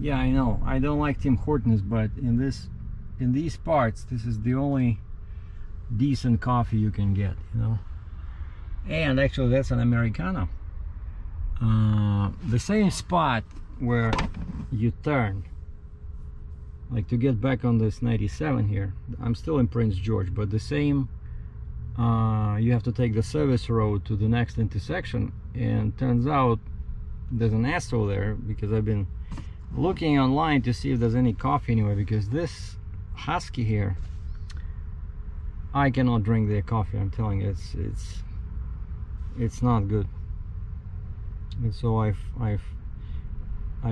Yeah, I know. I don't like Tim Hortons, but in these parts, this is the only decent coffee you can get, you know. And actually, that's an Americano. The same spot where you turn, like to get back on this 97 here. I'm still in Prince George, but the same. You have to take the service road to the next intersection, and turns out there's an asshole there, because I've been looking online to see if there's any coffee anywhere, because this Husky here, I cannot drink their coffee. I'm telling you, it's not good. And so I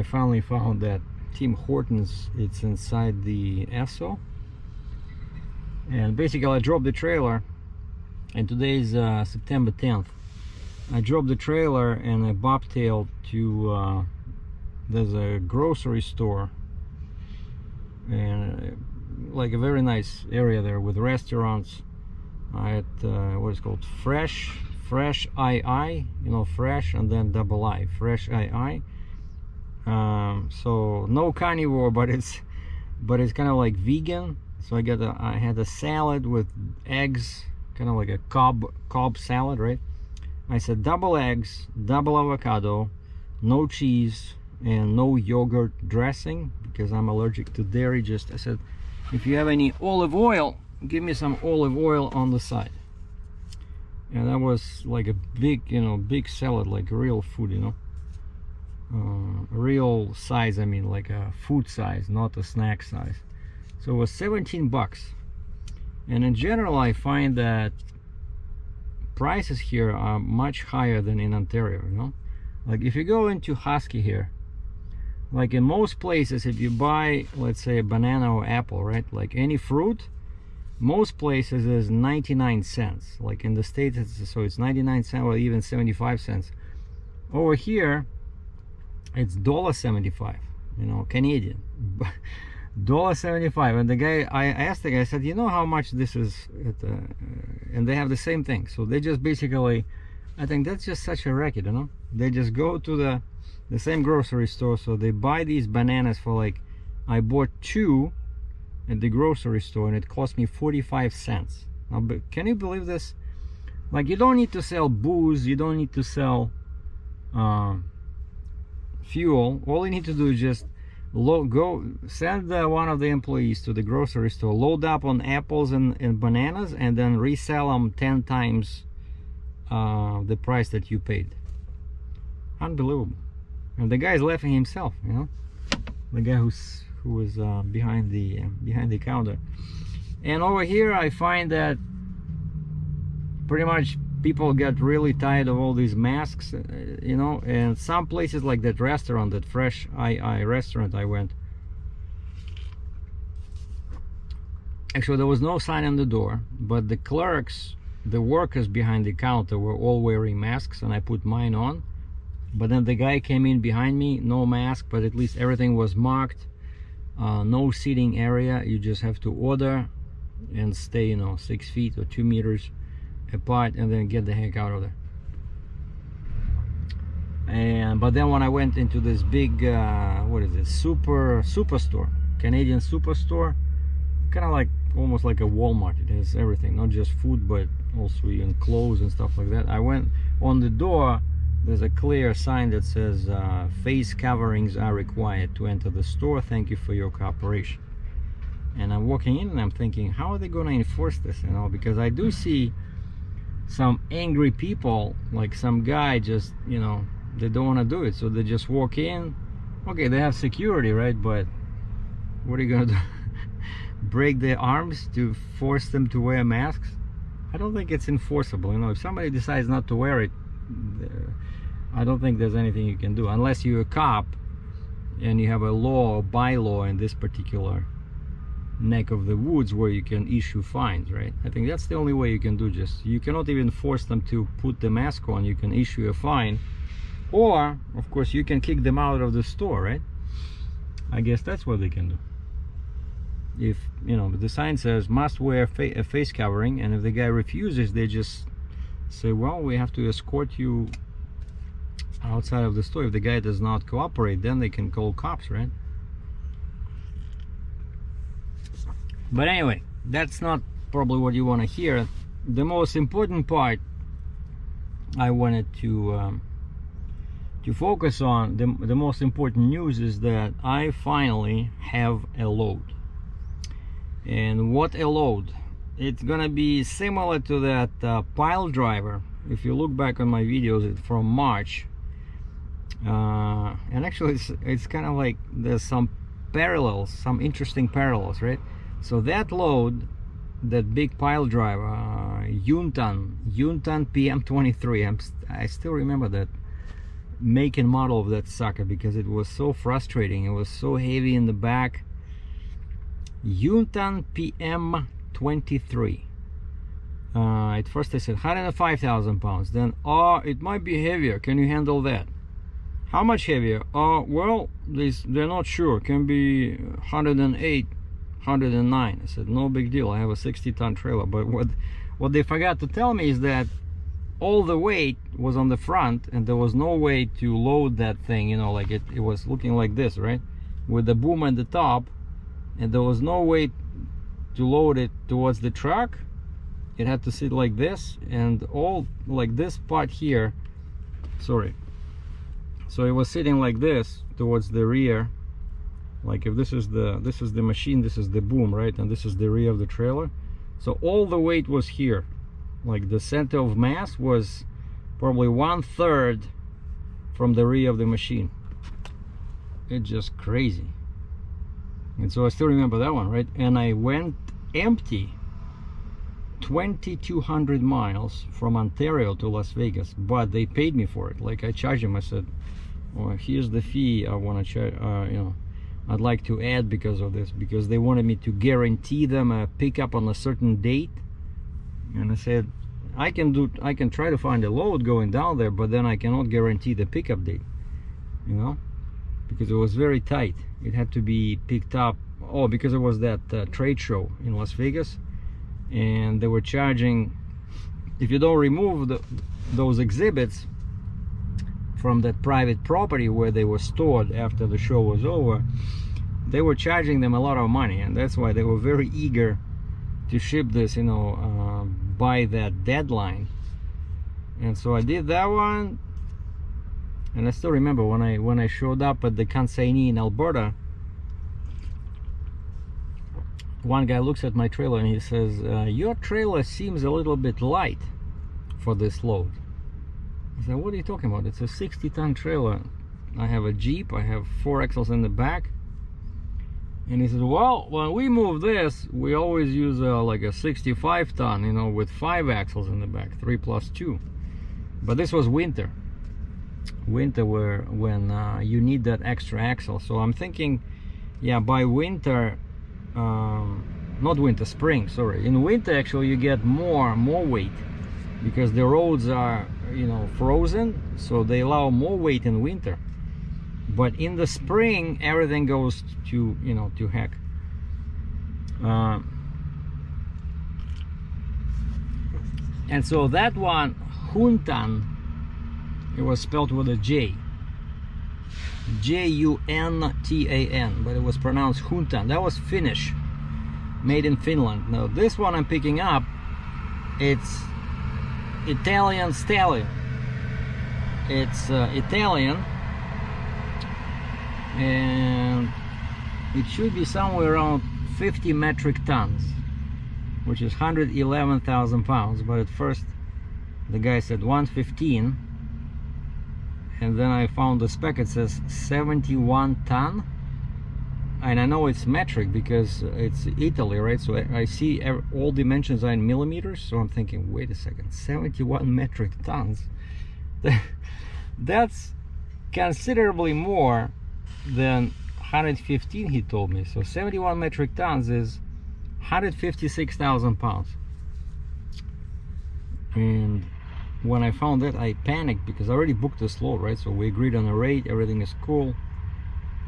finally found that Tim Hortons, it's inside the Esso. And basically I dropped the trailer, and today's September 10th. I dropped the trailer and I bobtailed to there's a grocery store, and like a very nice area there with restaurants at what is called Fresh II, you know, Fresh and then double I, Fresh II. So no carnivore, but it's kind of like vegan. So I had a salad with eggs, kind of like a cob salad, right? I said double eggs, double avocado, no cheese, and no yogurt dressing, because I'm allergic to dairy. I said, if you have any olive oil, give me some olive oil on the side. And that was like a big, you know, big salad, like real food, you know, real size. I mean, like a food size, not a snack size. So it was 17 bucks. And in general, I find that prices here are much higher than in Ontario, you know. Like if you go into Husky here, like in most places, if you buy, let's say, a banana or apple, right, like any fruit, most places is 99 cents. Like in the States, it's 99 cents or even 75 cents. Over here, it's $1.75, you know, Canadian. $1.75. And the guy, I asked the guy, I said, you know how much this is at and they have the same thing. So they just basically, I think that's just such a racket, you know. They just go to the same grocery store, so they buy these bananas for, like, I bought 2 at the grocery store and it cost me 45 cents. Now, but can you believe this? Like, you don't need to sell booze, you don't need to sell fuel. All you need to do is just go send one of the employees to the grocery store, load up on apples and bananas, and then resell them 10 times the price that you paid. Unbelievable. And the guy's laughing himself, you know, the guy who was behind the counter. And over here I find that pretty much people get really tired of all these masks, you know. And some places, like that restaurant, that Fresh II restaurant I went, actually there was no sign on the door, but the clerks, the workers behind the counter, were all wearing masks, and I put mine on. But then the guy came in behind me, no mask, but at least everything was marked. No seating area, you just have to order and stay, you know, 6 feet or 2 meters apart, and then get the heck out of there. And but then when I went into this big what is it, superstore, Canadian superstore, kind of like almost like a Walmart. It has everything, not just food but also even clothes and stuff like that. I went on the door, there's a clear sign that says face coverings are required to enter the store, thank you for your cooperation. And I'm walking in and I'm thinking, how are they going to enforce this, you know? Because I do see some angry people, like some guy just, you know, they don't want to do it, so they just walk in. Okay, they have security, right? But what are you gonna do? Break their arms to force them to wear masks? I don't think it's enforceable, you know. If somebody decides not to wear it, I don't think there's anything you can do, unless you're a cop and you have a law or bylaw in this particular neck of the woods where you can issue fines, right? I think that's the only way you can do. Just, you cannot even force them to put the mask on. You can issue a fine, or of course you can kick them out of the store, right? I guess that's what they can do. If, you know, the sign says must wear a face covering, and if the guy refuses, they just say, well, we have to escort you outside of the store. If the guy does not cooperate, then they can call cops, right? But anyway, that's not probably what you want to hear. The most important part I wanted to focus on, the most important news is that I finally have a load. And what a load! It's gonna be similar to that pile driver. If you look back on my videos from March, and actually it's kind of like there's some parallels, some interesting parallels, right? So that load, that big pile driver, Yuntan PM23, I still remember that make and model of that sucker because it was so frustrating. It was so heavy in the back. Yuntan PM23. At first I said 105,000 pounds. Then, it might be heavier. Can you handle that? How much heavier? Well, they're not sure. Can be 108, 109. I said, no big deal. I have a 60-ton trailer. But what they forgot to tell me is that all the weight was on the front, and there was no way to load that thing, you know, like it was looking like this, right, with the boom at the top, and there was no way to load it towards the truck. It had to sit like this, and all like this part here, sorry, so it was sitting like this towards the rear. Like if this is the machine, this is the boom, right, and this is the rear of the trailer. So all the weight was here. Like the center of mass was probably 1/3 from the rear of the machine. It's just crazy. And so I still remember that one, right? And I went empty 2,200 miles from Ontario to Las Vegas, but they paid me for it. Like I charged them. I said, well, here's the fee I want to charge, you know, I'd like to add because of this, because they wanted me to guarantee them a pickup on a certain date. And I said, I can try to find a load going down there, but then I cannot guarantee the pickup date, you know, because it was very tight. It had to be picked up, because it was that trade show in Las Vegas, and they were charging, if you don't remove those exhibits from that private property where they were stored after the show was over, they were charging them a lot of money, and that's why they were very eager to ship this, you know, by that deadline. And so I did that one, and I still remember when I showed up at the consignee in Alberta, one guy looks at my trailer and he says, your trailer seems a little bit light for this load. I said, what are you talking about? It's a 60-ton trailer. I have a Jeep, I have 4 axles in the back. And he said, well, when we move this, we always use like a 65-ton, you know, with 5 axles in the back, 3 + 2. But this was winter when you need that extra axle. So I'm thinking, yeah, by winter, not winter, spring, sorry. In winter, actually, you get more weight because the roads are, you know, frozen, so they allow more weight in winter. But in the spring, everything goes to, you know, to heck. And so that one, Yuntan, it was spelled with a J. J-U-N-T-A-N, but it was pronounced Yuntan. That was Finnish, made in Finland. Now this one I'm picking up, it's Italian stallion. It's Italian, and it should be somewhere around 50 metric tons, which is 111,000 pounds. But at first the guy said 115, and then I found the spec, it says 71 ton, and I know it's metric because it's Italy, right? So I see all dimensions are in millimeters, so I'm thinking, wait a second, 71 metric tons, that's considerably more than 115 he told me. So 71 metric tons is 156,000 pounds. And when I found that, I panicked because I already booked this load, right? So we agreed on a rate, everything is cool.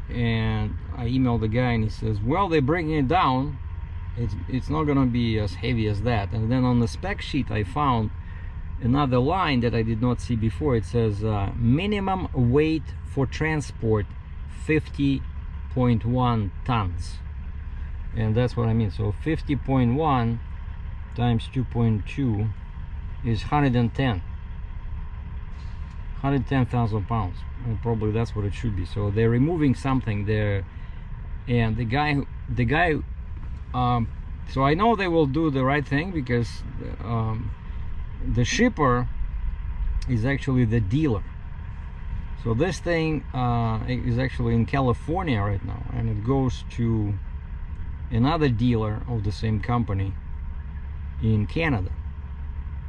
And I emailed the guy and he says, well, they're bringing it down, it's not gonna be as heavy as that. And then on the spec sheet I found another line that I did not see before. It says minimum weight for transport 50.1 tons. and that's what I mean. So 50.1 times 2.2 is 110,000 pounds, and probably that's what it should be. So they're removing something there, and the guy so I know they will do the right thing, because the shipper is actually the dealer. So this thing is actually in California right now, and it goes to another dealer of the same company in Canada.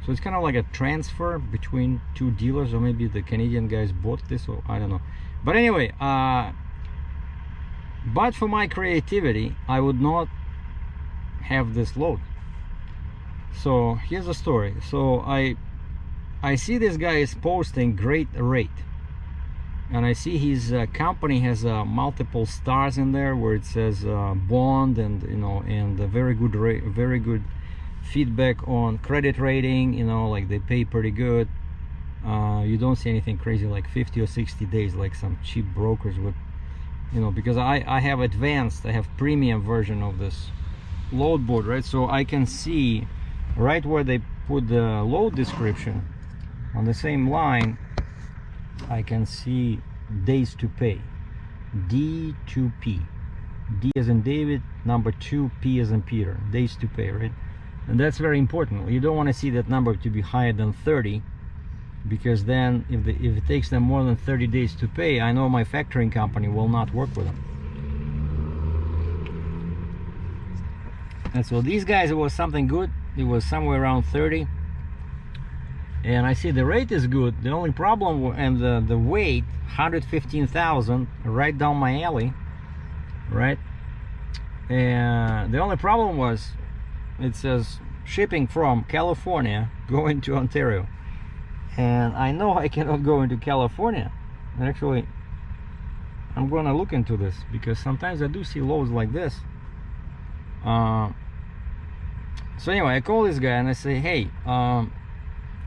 So it's kind of like a transfer between two dealers, or maybe the Canadian guys bought this, or I don't know. But anyway, but for my creativity, I would not have this load. So here's the story. So I see this guy is posting great rate, and I see his company has multiple stars in there where it says bond, and and a very good rate, very good feedback on credit rating, like they pay pretty good. You don't see anything crazy like 50 or 60 days like some cheap brokers would, because I have advanced, I have premium version of this load board, right? So I can see right where they put the load description on the same line. I can see days to pay, D2P, D as in David, number 2, P as in Peter, days to pay, right? And that's very important. You don't want to see that number to be higher than 30, because then if it takes them more than 30 days to pay, I know my factoring company will not work with them. And so these guys, it was something good. It was somewhere around 30, and I see the rate is good. The only problem, and the weight, 115,000, right down my alley, right? And the only problem was, it says shipping from California going to Ontario, and I know I cannot go into California. And actually, I'm gonna look into this, because sometimes I do see loads like this. So anyway, I call this guy and I say, hey,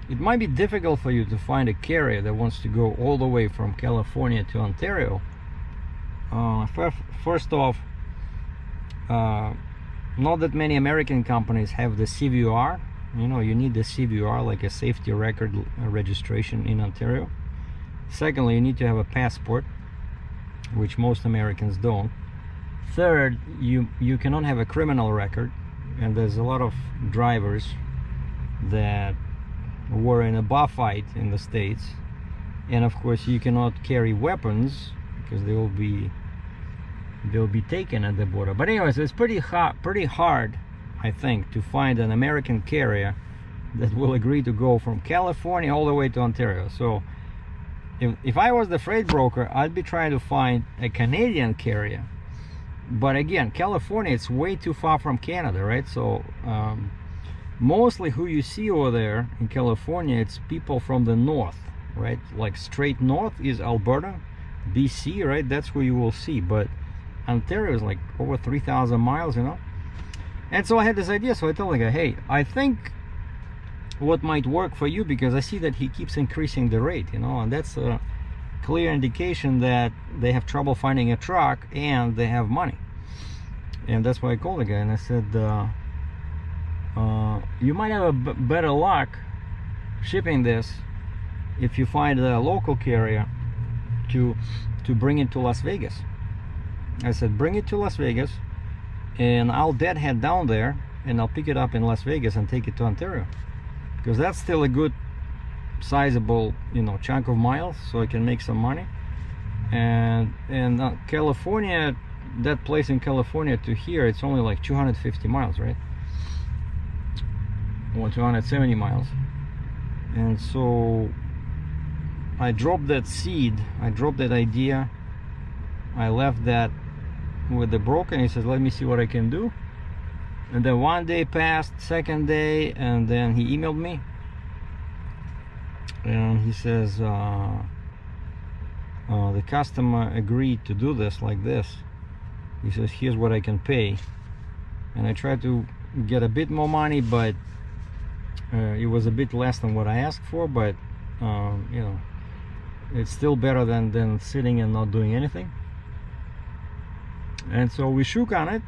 it might be difficult for you to find a carrier that wants to go all the way from California to Ontario. First off, not that many American companies have the CVR. You need the CVR, like a safety record registration in Ontario. Secondly, you need to have a passport, which most Americans don't. Third, you cannot have a criminal record, and there's a lot of drivers that were in a bar fight in the States. And of course, you cannot carry weapons, because they'll be taken at the border. But anyways, it's pretty hard, I think, to find an American carrier that will agree to go from California all the way to Ontario. So if I was the freight broker, I'd be trying to find a Canadian carrier. But again, California, it's way too far from Canada, right? So mostly who you see over there in California, it's people from the north, right? Like straight north is Alberta, BC, right? That's who you will see. But Ontario is like over 3,000 miles, And so I had this idea. So I told the guy, hey, I think what might work for you, because I see that he keeps increasing the rate, and that's a clear indication that they have trouble finding a truck and they have money. And that's why I called the guy and I said, you might have a better luck shipping this if you find a local carrier to bring it to Las Vegas. I said, bring it to Las Vegas, and I'll deadhead down there, and I'll pick it up in Las Vegas and take it to Ontario, because that's still a good sizable chunk of miles, so I can make some money. And California, that place in California to here, it's only like 250 miles, right? Or 270 miles. And so I dropped that seed, I dropped that idea, I left that with the broker, and he says, let me see what I can do. And then one day passed, second day, and then he emailed me, and he says, the customer agreed to do this like this. He says, here's what I can pay. And I tried to get a bit more money, but it was a bit less than what I asked for. But it's still better than sitting and not doing anything. And so we shook on it,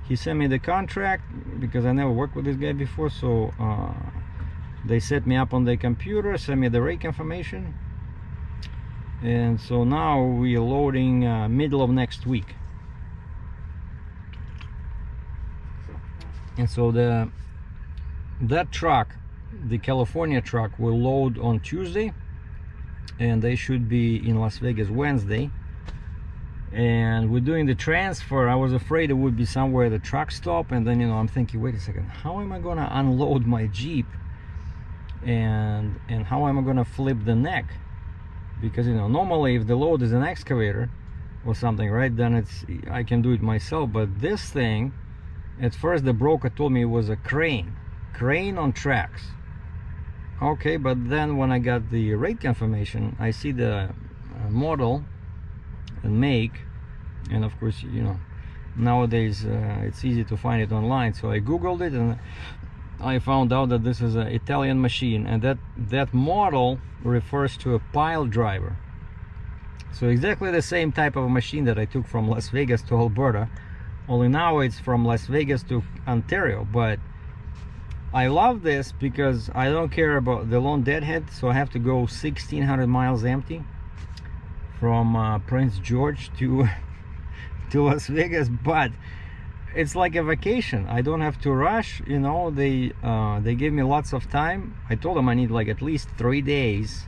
he sent me the contract because I never worked with this guy before, so they set me up on the computer, sent me the rate confirmation, and so now we're loading middle of next week. And so that truck, the California truck, will load on Tuesday, and they should be in Las Vegas Wednesday. And we're doing the transfer. I was afraid it would be somewhere at the truck stop, and then, you know, I'm thinking, wait a second, how am I gonna unload my Jeep, and how am I gonna flip the neck? Because, you know, normally if the load is an excavator or something, right, then I can do it myself. But this thing, at first the broker told me it was a crane on tracks. Okay, but then when I got the rate confirmation, I see the model and make, and of course, you know, nowadays it's easy to find it online, so I googled it and I found out that this is an Italian machine, and that model refers to a pile driver. So exactly the same type of machine that I took from Las Vegas to Alberta, only now it's from Las Vegas to Ontario. But I love this because I don't care about the lone deadhead, so I have to go 1,600 miles empty from Prince George to Las Vegas, but it's like a vacation. I don't have to rush, you know. They gave me lots of time. I told them I need like at least 3 days,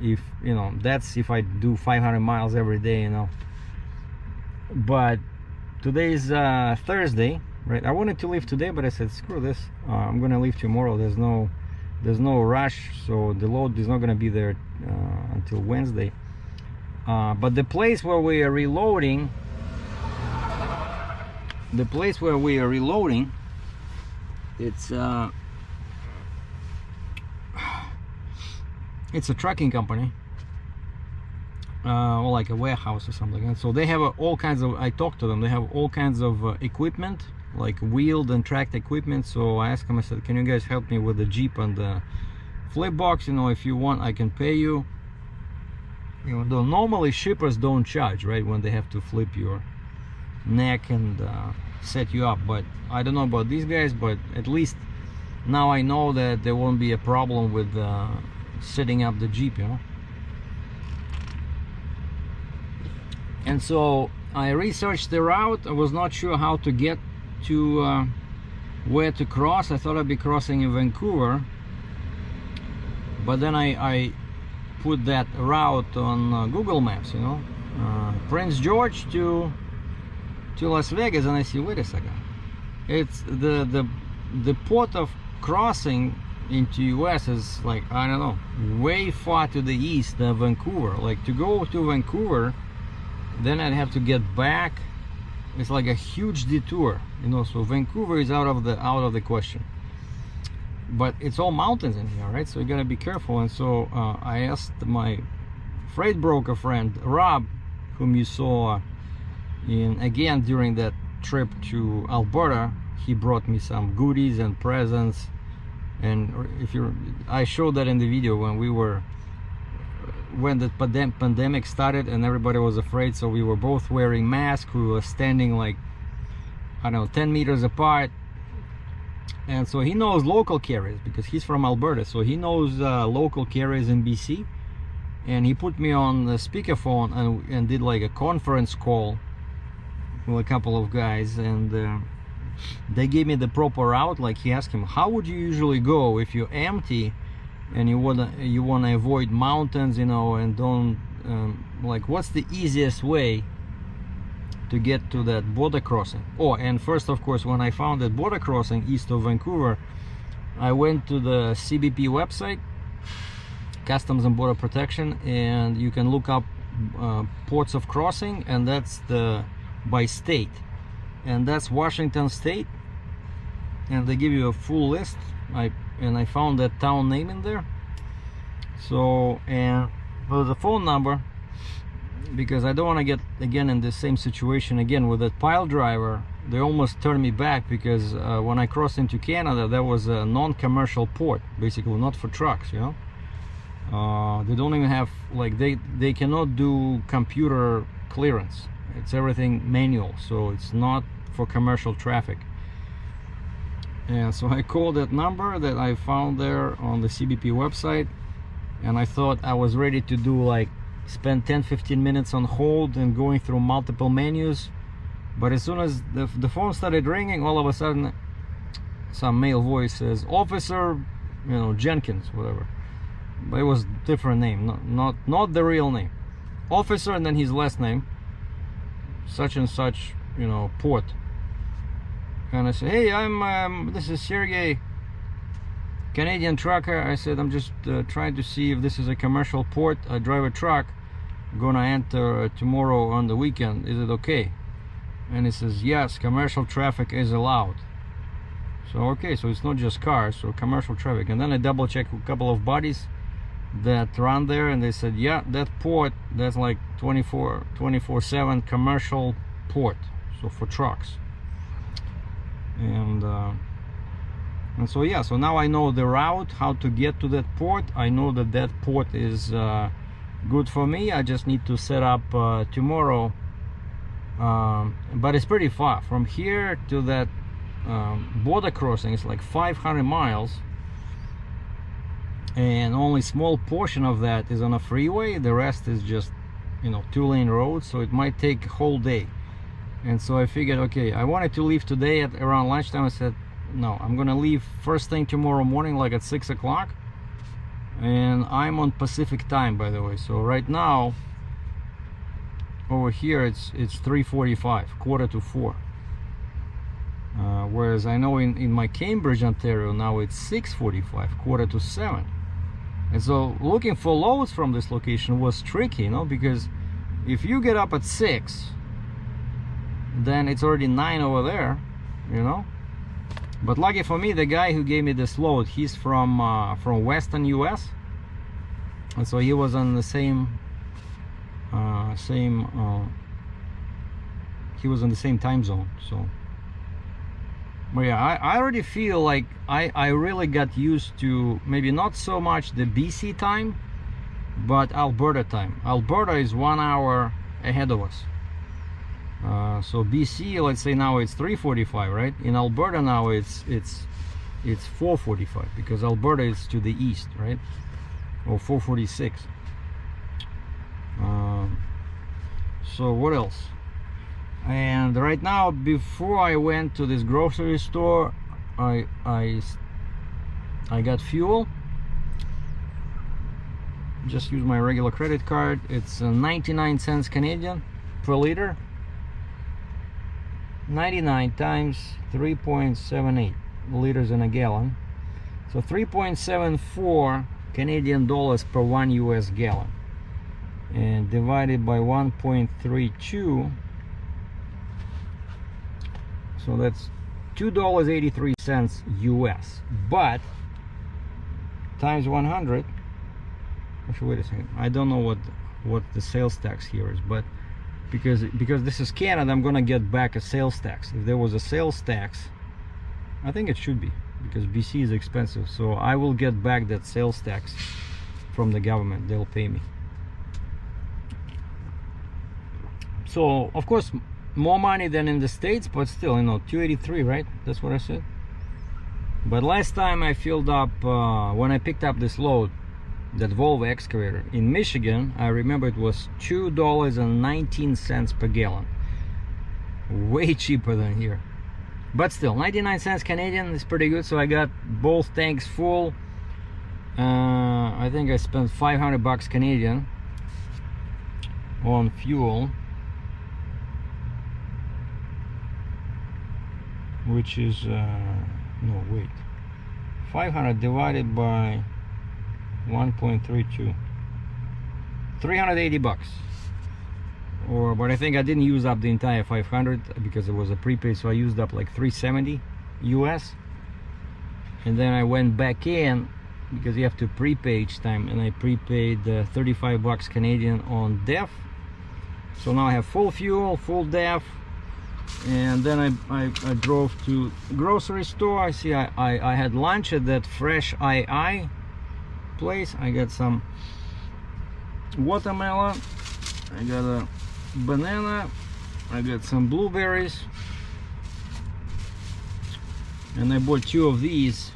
if, you know, that's if I do 500 miles every day, you know. But today's Thursday, right? I wanted to leave today, but I said screw this, I'm gonna leave tomorrow. There's no rush, so the load is not gonna be there until Wednesday. But the place where we are reloading, it's a trucking company, or like a warehouse or something. And so they have all kinds of, I talked to them, they have all kinds of equipment, like wheeled and tracked equipment. So I asked them, I said, can you guys help me with the Jeep and the flip box? You know, if you want, I can pay you. You know, though normally shippers don't charge, right, when they have to flip your neck and set you up. But I don't know about these guys, but at least now I know that there won't be a problem with setting up the Jeep, you know. And so I researched the route. I was not sure how to get to where to cross. I thought I'd be crossing in Vancouver, but then I put that route on Google Maps, you know, Prince George to Las Vegas, and I see, wait a second, it's the port of crossing into US is like, I don't know, way far to the east of Vancouver. Like, to go to Vancouver, then I'd have to get back. It's like a huge detour, you know. So Vancouver is out of the question. But it's all mountains in here, right? So you gotta be careful. And so I asked my freight broker friend Rob, whom you saw again during that trip to Alberta. He brought me some goodies and presents, and I showed that in the video when the pandemic started and everybody was afraid. So we were both wearing masks. We were standing like, I don't know, 10 meters apart. And so he knows local carriers because he's from Alberta, so he knows local carriers in BC. And he put me on the speakerphone and did like a conference call with a couple of guys, and they gave me the proper route. Like, he asked him, how would you usually go if you're empty and you want to avoid mountains, you know, and don't like, what's the easiest way to get to that border crossing? Oh, and first, of course, when I found that border crossing east of Vancouver, I went to the CBP website, Customs and Border Protection, and you can look up ports of crossing, and that's by state, and that's Washington State, and they give you a full list. I found that town name in there. So, and there's a phone number, because I don't want to get again in the same situation again with that pile driver. They almost turned me back because when I crossed into Canada, that was a non-commercial port, basically not for trucks, you know. They don't even have, like, they cannot do computer clearance. It's everything manual, so it's not for commercial traffic. And so I called that number that I found there on the CBP website, and I thought I was ready to do like spend 10-15 minutes on hold and going through multiple menus. But as soon as the phone started ringing, all of a sudden some male voice says, "Officer, you know, Jenkins," whatever. But it was different name, not the real name. Officer, and then his last name, such and such, you know, port. And I said, "Hey, this is Sergei, Canadian trucker." I said, "I'm just trying to see if this is a commercial port. I drive a truck, gonna enter tomorrow on the weekend. Is it okay?" And he says, "Yes, commercial traffic is allowed." So okay, so it's not just cars, so commercial traffic. And then I double checked a couple of buddies that run there, and they said, yeah, that port, that's like 24/7 commercial port, so for trucks. And so yeah, so now I know the route, how to get to that port. I know that that port is good for me. I just need to set up tomorrow, but it's pretty far from here to that border crossing. It's like 500 miles, and only small portion of that is on a freeway. The rest is just, you know, 2-lane roads, so it might take a whole day. And so I figured, okay, I wanted to leave today at around lunchtime. I said, no, I'm gonna leave first thing tomorrow morning, like at 6 o'clock. And I'm on Pacific time, by the way. So right now over here it's 3:45, 3:45. Whereas I know in my Cambridge, Ontario, now it's 6:45, 6:45. And so looking for loads from this location was tricky, you know, because if you get up at 6, then it's already 9 over there, you know. But lucky for me, the guy who gave me this load, he's from Western US, and so he was on the same he was in the same time zone. So, but yeah, I already feel like I really got used to maybe not so much the BC time, but Alberta time. Alberta is 1 hour ahead of us. So BC, let's say now it's 3:45, right? In Alberta now it's 4:45, because Alberta is to the east, right? Or 4:46. So what else? And right now, before I went to this grocery store, I got fuel. Just use my regular credit card. It's 99 cents Canadian per liter. 99 times 3.78 liters in a gallon, so 3.74 Canadian dollars per 1 US gallon, and divided by 1.32, so that's $2.83 US. But times 100, actually, wait a second, I don't know what the sales tax here is, but because this is Canada, I'm gonna get back a sales tax. If there was a sales tax, I think it should be, because BC is expensive, so I will get back that sales tax from the government. They'll pay me. So of course more money than in the States, but still, you know, 283, right? That's what I said. But last time I filled up, when I picked up this load, that Volvo excavator in Michigan, I remember it was $2.19 per gallon. Way cheaper than here. But still, 99 cents Canadian is pretty good. So I got both tanks full. I think I spent 500 bucks Canadian on fuel, which is no, wait, 500 divided by 1.32, 380 bucks. But I think I didn't use up the entire 500 because it was a prepaid, so I used up like 370 US. And then I went back in, because you have to prepay each time, and I prepaid 35 bucks Canadian on DEF. So now I have full fuel, full DEF. And then I drove to grocery store. I see I had lunch at that Fresh II place. I got some watermelon, I got a banana, I got some blueberries, and I bought 2 of these.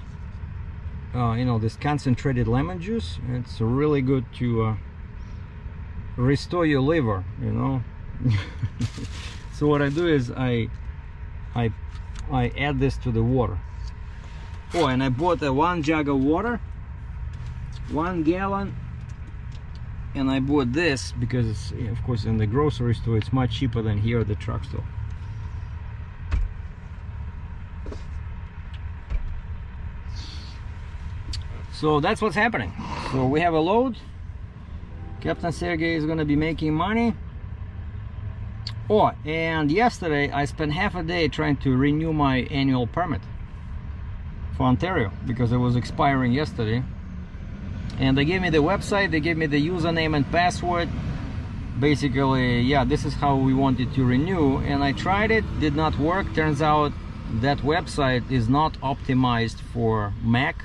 You know, this concentrated lemon juice. It's really good to restore your liver, you know. So what I do is I add this to the water. Oh, and I bought a 1 jug of water, 1 gallon, and I bought this because it's, of course, in the grocery store it's much cheaper than here at the truck store. So that's what's happening. So we have a load. Captain Sergei is going to be making money. Oh, and yesterday I spent half a day trying to renew my annual permit for Ontario because it was expiring yesterday. And they gave me the website, they gave me the username and password. Basically, yeah, this is how we wanted to renew. And I tried it, did not work. Turns out that website is not optimized for Mac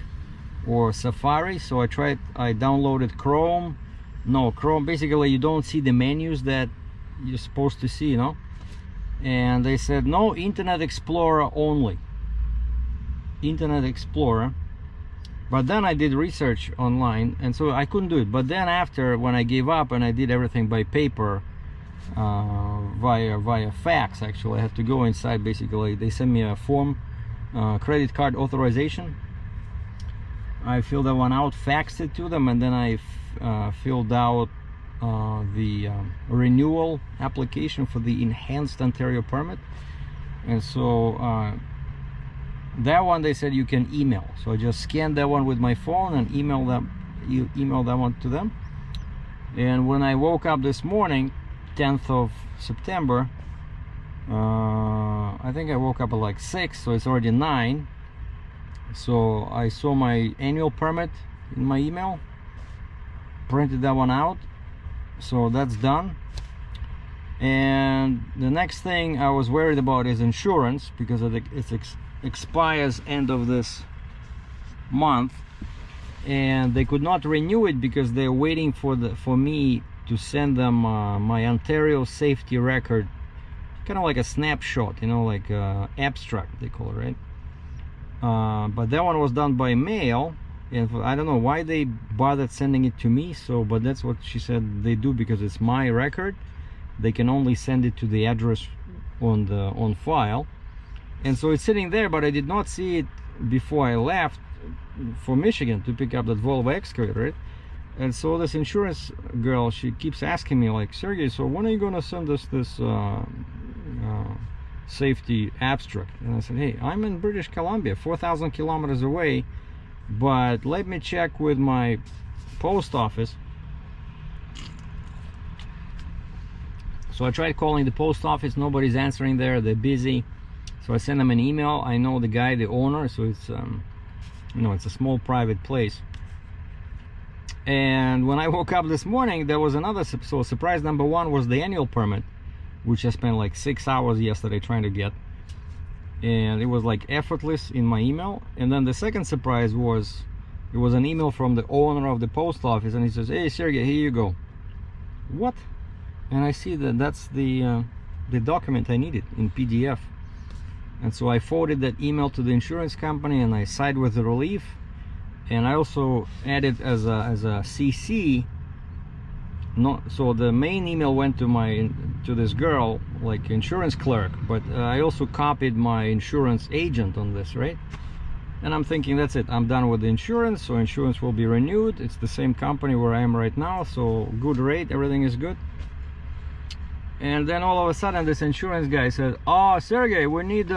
or Safari. So I downloaded Chrome. No, Chrome, basically you don't see the menus that you're supposed to see, you know. And they said no, Internet Explorer only. Internet Explorer. But then I did research online, and so I couldn't do it. But then after, when I gave up and I did everything by paper, via fax, actually I had to go inside. Basically they sent me a form, credit card authorization. I filled that one out, faxed it to them, and then I filled out the renewal application for the enhanced Ontario permit. And so that one they said you can email, so I just scanned that one with my phone and email that one to them. And when I woke up this morning, 10th of September, I think I woke up at like 6, so it's already 9. So I saw my annual permit in my email, printed that one out, so that's done. And the next thing I was worried about is insurance, because it expires end of this month, and they could not renew it because they're waiting for me to send them my Ontario safety record, kind of like a snapshot, you know, like abstract they call it, right? But that one was done by mail, and I don't know why they bothered sending it to me. So, but that's what she said they do, because it's my record. They can only send it to the address on file, and so it's sitting there. But I did not see it before I left for Michigan to pick up that Volvo excavator, right? And so this insurance girl, she keeps asking me like, Sergey, so when are you gonna send us this safety abstract? And I said, hey, I'm in British Columbia, 4,000 kilometers away, but let me check with my post office. So I tried calling the post office, nobody's answering there, they're busy. So I sent them an email. I know the guy, the owner, so it's you know, it's a small private place. And when I woke up this morning, there was another, so surprise number one was the annual permit, which I spent like 6 hours yesterday trying to get, and it was like effortless in my email. And then the second surprise was, it was an email from the owner of the post office, and he says, hey Sergey, here you go. What? And I see that that's the document I needed in PDF. And so I forwarded that email to the insurance company, and I sided with the relief. And I also added as a CC. So the main email went to this girl, like insurance clerk, but I also copied my insurance agent on this, right? And I'm thinking, that's it, I'm done with the insurance, so insurance will be renewed. It's the same company where I am right now, so good rate, everything is good. And then all of a sudden this insurance guy said, oh Sergey, we need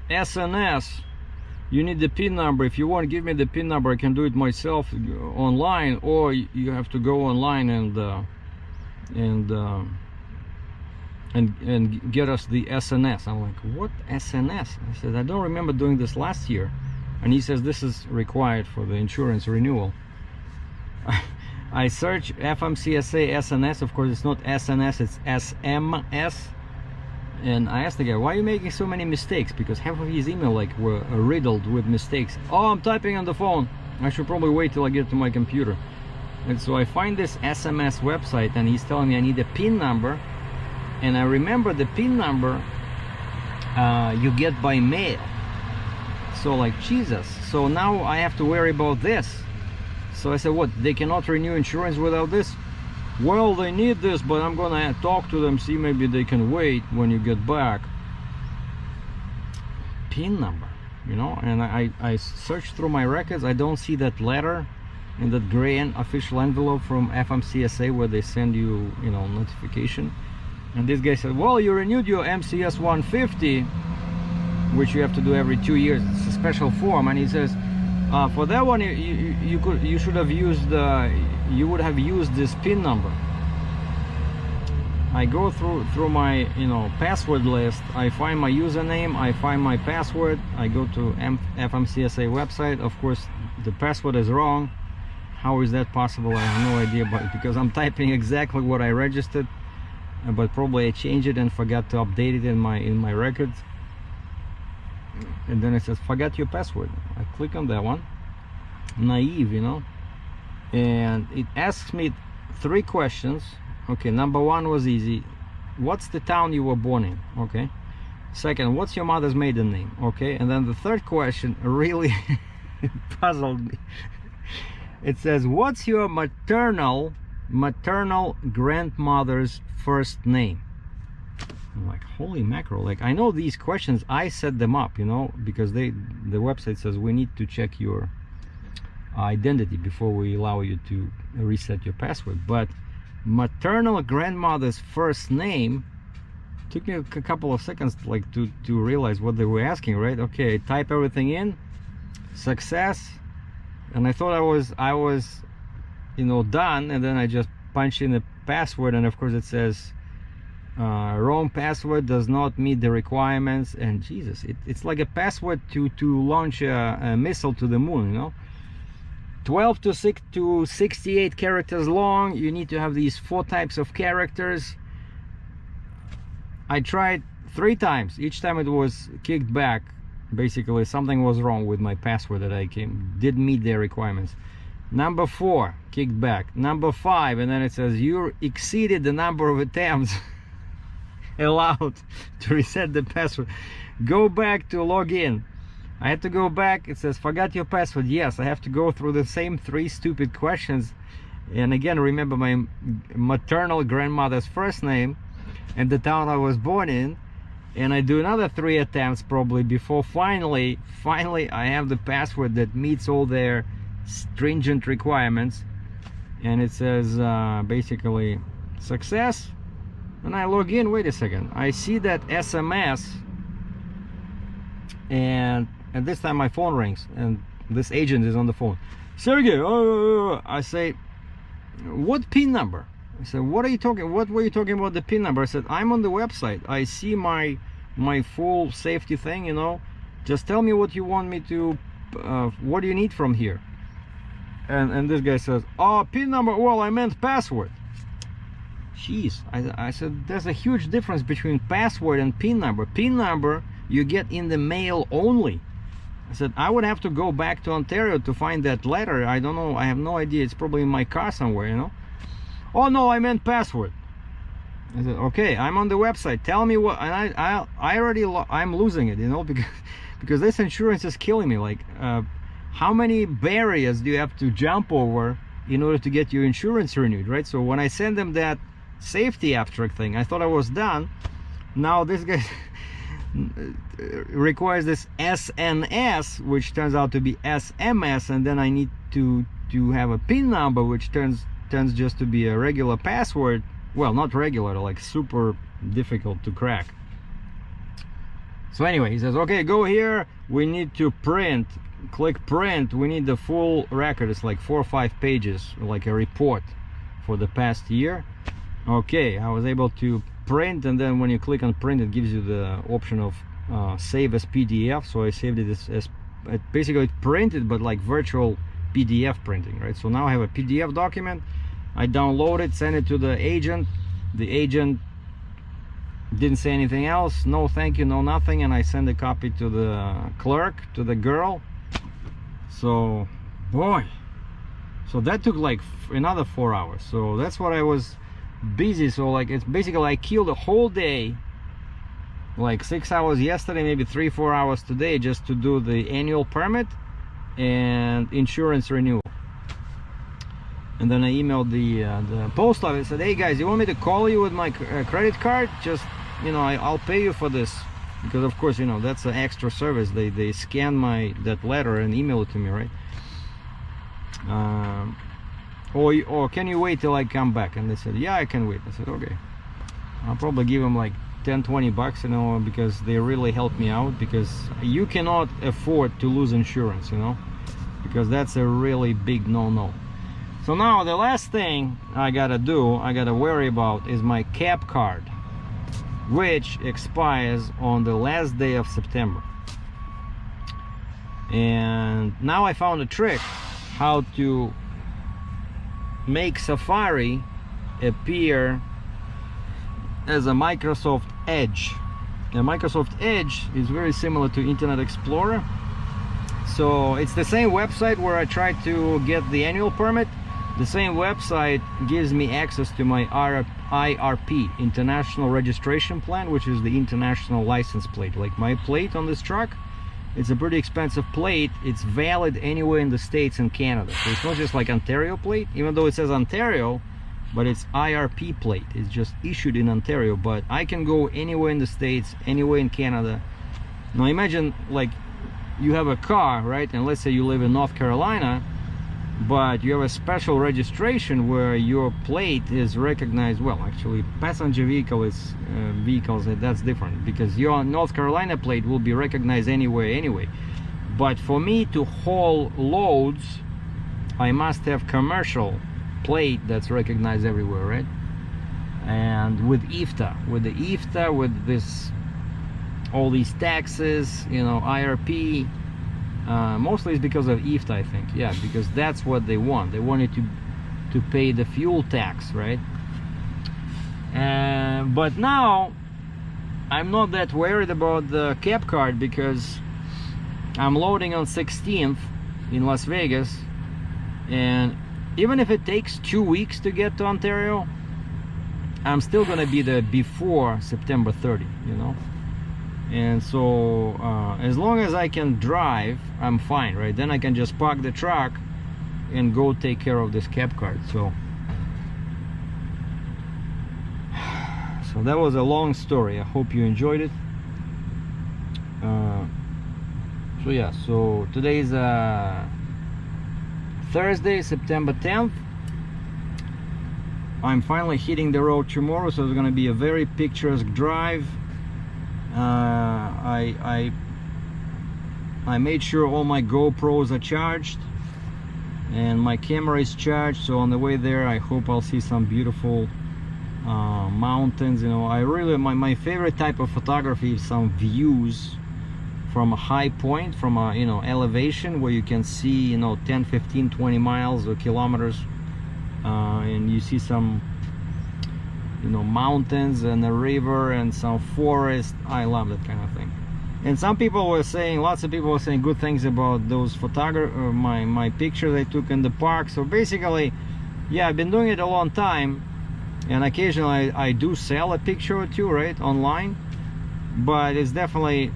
SNS. You need the PIN number. If you want, give me the PIN number. I can do it myself online, or you have to go online and get us the SNS. I'm like, what SNS? I said, I don't remember doing this last year. And he says this is required for the insurance renewal. I search FMCSA SNS. Of course, it's not SNS, it's SMS. And I asked the guy, why are you making so many mistakes? Because half of his email like were riddled with mistakes. Oh, I'm typing on the phone. I should probably wait till I get to my computer. And so I find this SMS website, and he's telling me I need a PIN number. And I remember the PIN number you get by mail. So like, Jesus, so now I have to worry about this. So I said, what, they cannot renew insurance without this? Well, they need this, but I'm gonna talk to them, see maybe they can wait when you get back. PIN number, you know, and I searched through my records. I don't see that letter in that gray official envelope from FMCSA where they send you, you know, notification. And this guy said, well, you renewed your MCS 150, which you have to do every 2 years. It's a special form. And he says, for that one, you should have used, you would have used this PIN number. I go through my, you know, password list. I find my username, I find my password. I go to FMCSA website. Of course, the password is wrong. How is that possible? I have no idea, but because I'm typing exactly what I registered, but probably I changed it and forgot to update it in my records. And then it says forgot your password. I click on that one. Naive, you know, and it asks me 3 questions. Okay, number 1 was easy. What's the town you were born in? Okay. Second, what's your mother's maiden name? Okay. And then the 3rd question really puzzled me. It says, what's your maternal grandmother's first name? I'm like, holy mackerel. Like, I know these questions, I set them up, you know, because the website says we need to check your identity before we allow you to reset your password. But maternal grandmother's first name took me a couple of seconds like to realize what they were asking, right? Okay, type everything in, success, and I thought I was you know, done, and then I just punch in the password, and of course it says wrong password, does not meet the requirements. And Jesus, it's like a password to launch a missile to the moon, you know. 12 to 68 characters long. You need to have these 4 types of characters. I tried 3 times. Each time it was kicked back. Basically something was wrong with my password that I didn't meet their requirements. Number 4, kicked back. Number 5, and then it says you exceeded the number of attempts allowed to reset the password. Go back to log in. I had to go back. It says forgot your password. Yes, I have to go through the same 3 stupid questions, and again remember my maternal grandmother's first name and the town I was born in, and I do another 3 attempts probably before finally I have the password that meets all their stringent requirements. And it says basically success, and I log in. Wait a second, I see that SMS, and this time my phone rings and this agent is on the phone. Sergey, I say, what PIN number? I said, what were you talking about the PIN number? I said, I'm on the website, I see my full safety thing, you know, just tell me what you want me to what do you need from here? And this guy says, oh, PIN number, well, I meant password. Jeez, I said, there's a huge difference between password and PIN number. PIN number you get in the mail only. I said, I would have to go back to Ontario to find that letter. I don't know, I have no idea. It's probably in my car somewhere, you know. Oh no, I meant password. I said, okay, I'm on the website, tell me what. And I'm losing it, you know, because this insurance is killing me. Like, how many barriers do you have to jump over in order to get your insurance renewed, right? So when I send them that safety abstract thing, I thought I was done. Now this guy requires this SNS, which turns out to be SMS, and then I need to have a PIN number, which turns just to be a regular password. Well, not regular, like super difficult to crack. So anyway, he says, okay, go here, we need to print. Click print. We need the full record. It's like 4 or 5 pages, like a report for the past year. Okay, I was able to print, and then when you click on print, it gives you the option of save as PDF. So I saved it as basically printed, but like virtual PDF printing, right? So now I have a PDF document. I download it, send it to the agent. The agent didn't say anything else, no thank you, no nothing, and I send a copy to the clerk, to the girl. So boy, so that took like another 4 hours. So that's what I was busy. So like, it's basically I killed a whole day like 6 hours yesterday, maybe 3-4 hours today, just to do the annual permit and insurance renewal. And then I emailed the post office, said, hey guys, you want me to call you with my credit card? Just, you know, I'll pay you for this, because of course, you know, that's an extra service. They scan that letter and email it to me, right? Or can you wait till I come back? And they said, yeah, I can wait. I said, okay. I'll probably give them like 10-20 bucks, you know, because they really helped me out, because you cannot afford to lose insurance, you know, because that's a really big no-no. So now the last thing I gotta worry about is my cab card, which expires on the last day of September. And now I found a trick how to make Safari appear as a Microsoft Edge. The Microsoft Edge is very similar to Internet Explorer. So it's the same website where I tried to get the annual permit. The same website gives me access to my IRP, International Registration Plan, which is the international license plate. Like my plate on this truck, it's a pretty expensive plate. It's valid anywhere in the States and Canada. So it's not just like Ontario plate, even though it says Ontario, but it's IRP plate. It's just issued in Ontario, but I can go anywhere in the States, anywhere in Canada. Now imagine like you have a car, right? And let's say you live in North Carolina, but you have a special registration where your plate is recognized. Well, actually passenger vehicles, that's different, because your North Carolina plate will be recognized anywhere anyway. But for me to haul loads, I must have commercial plate that's recognized everywhere, right? And with IFTA, with this, all these taxes, you know, IRP, mostly it's because of IFTA, I think. Yeah, because that's what they want. They wanted to pay the fuel tax, right? But now I'm not that worried about the cab card, because I'm loading on 16th in Las Vegas, and even if it takes 2 weeks to get to Ontario, I'm still gonna be there before September 30, you know. And so as long as I can drive, I'm fine, right? Then I can just park the truck and go take care of this cab card. So that was a long story. I hope you enjoyed it. So yeah, so today's Thursday, September 10th. I'm finally hitting the road tomorrow, so it's gonna be a very picturesque drive. I made sure all my GoPros are charged and my camera is charged, so on the way there I hope I'll see some beautiful mountains. You know, I really, my favorite type of photography is some views from a high point, from a, you know, elevation where you can see, you know, 10, 15, 20 miles or kilometers, and you see some, you know, mountains and a river and some forest. I love that kind of thing. And some people were saying, lots of people were saying good things about those my pictures I took in the park. So basically, yeah, I've been doing it a long time, and occasionally I do sell a picture or two, right, online. But it's definitely,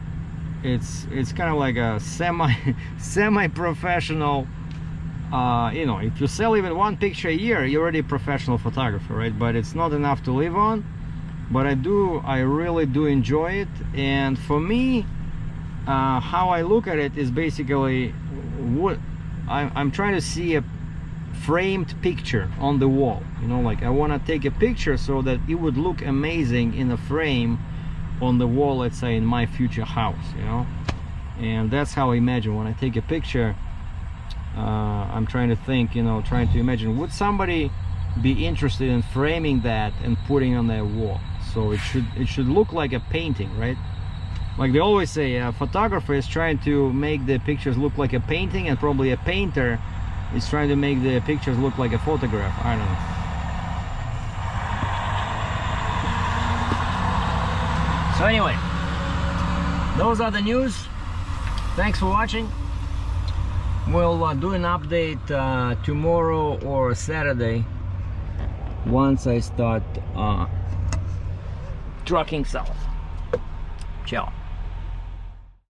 it's kind of like a semi-professional. You know, if you sell even one picture a year, you're already a professional photographer, right? But it's not enough to live on. But I really do enjoy it. And for me, how I look at it is basically what I'm trying to see a framed picture on the wall. You know, like I want to take a picture so that it would look amazing in a frame on the wall, let's say in my future house, you know. And that's how I imagine when I take a picture. I'm trying to think, you know, trying to imagine, would somebody be interested in framing that and putting on their wall? So it should look like a painting, right? Like they always say, a photographer is trying to make the pictures look like a painting, and probably a painter is trying to make the pictures look like a photograph. I don't know. So anyway, those are the news. Thanks for watching. We'll do an update tomorrow or Saturday once I start trucking south. Ciao.